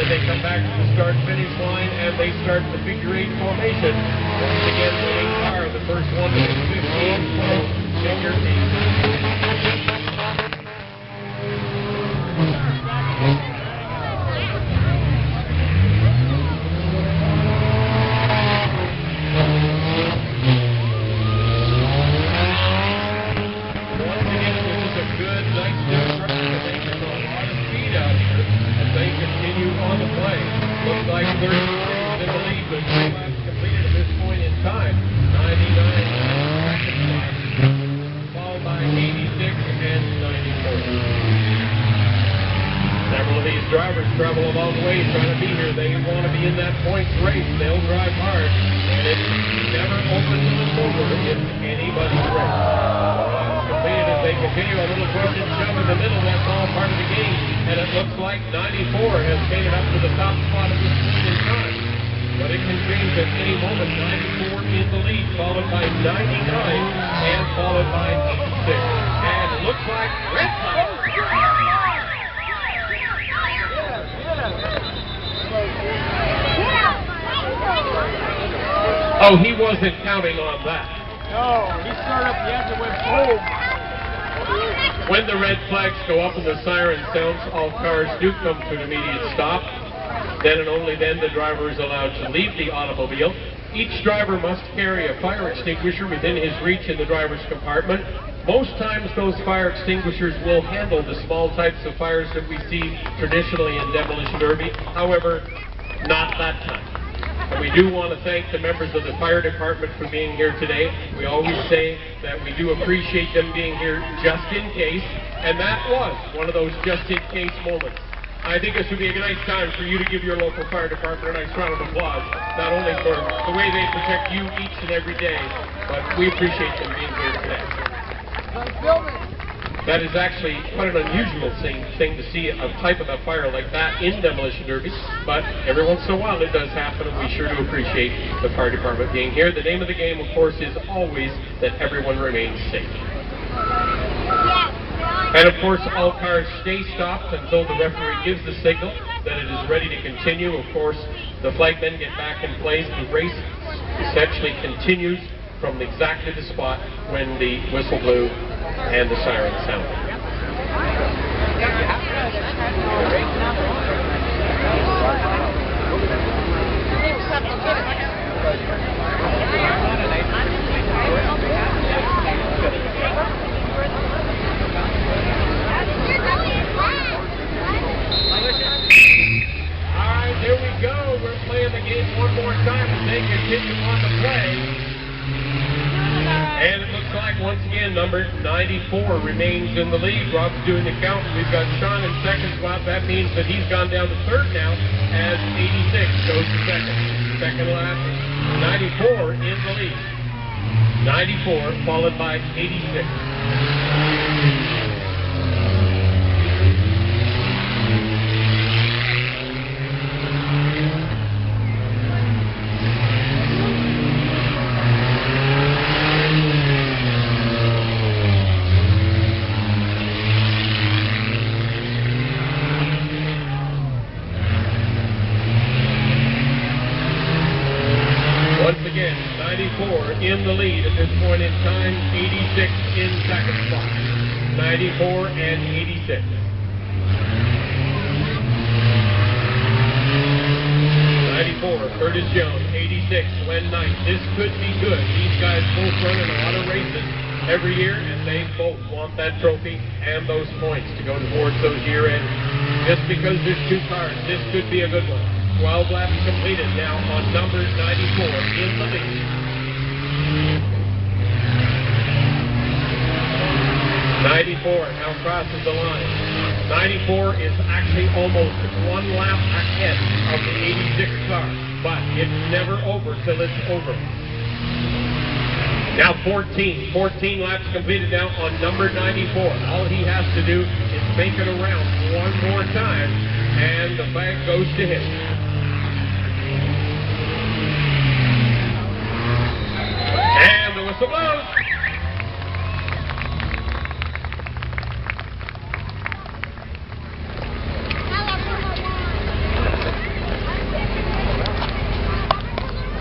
then they come back to the start-finish line and they start the figure 8 formation. Once again, winning car, the first one to 15, so figure 8. On the play. Looks like 36 in the lead with 3 laps completed at this point in time. 99 second spot, followed by 86 and 94. Several of these drivers travel a long way trying to be here. They want to be in that points race. They'll drive hard, and it's never open to the over in anybody's race. Completed as they continue a little push and shove in the middle. That's all part of the game. And it looks like 94 has made it up to the top spot at this point in time. But it can change at any moment. 94 in the lead, followed by 99, and followed by 86. And it looks like red flag. Oh, he wasn't counting on that. No, he started up the engine went boom. When the red flags go up and the siren sounds, all cars do come to an immediate stop. Then and only then the driver is allowed to leave the automobile. Each driver must carry a fire extinguisher within his reach in the driver's compartment. Most times those fire extinguishers will handle the small types of fires that we see traditionally in demolition derby. However, not that time. And we do want to thank the members of the fire department for being here today. We always say that we do appreciate them being here just in case, and that was one of those just in case moments. I think this would be a nice time for you to give your local fire department a nice round of applause, not only for the way they protect you each and every day, but we appreciate them being here today. That is actually quite an unusual thing to see a type of a fire like that in demolition derby, but every once in a while it does happen, and we sure do appreciate the fire department being here. The name of the game, of course, is always that everyone remains safe. And of course, all cars stay stopped until the referee gives the signal that it is ready to continue. Of course, the flagmen get back in place. The race essentially continues from exactly the spot when the whistle blew and the siren sounded. All right, here we go. We're playing the game one more time as they continue on the play. And it looks like, once again, number 94 remains in the lead. Rob's doing the count. We've got Sean in second spot. That means that he's gone down to third now as 86 goes to second. Second lap, 94 in the lead. 94 followed by 86. Once again, 94 in the lead at this point in time, 86 in second spot. 94 and 86. 94, Curtis Jones, 86, Glenn Knight. This could be good. These guys both run in a lot of races every year, and they both want that trophy and those points to go towards those year ends. Just because there's two cars, this could be a good one. 12 laps completed now on number 94 in the lead. 94 now crosses the line. 94 is actually almost 1 lap ahead of the 86 car, but it's never over till it's over. Now 14 laps completed now on number 94. All he has to do is make it around one more time, and the flag goes to him.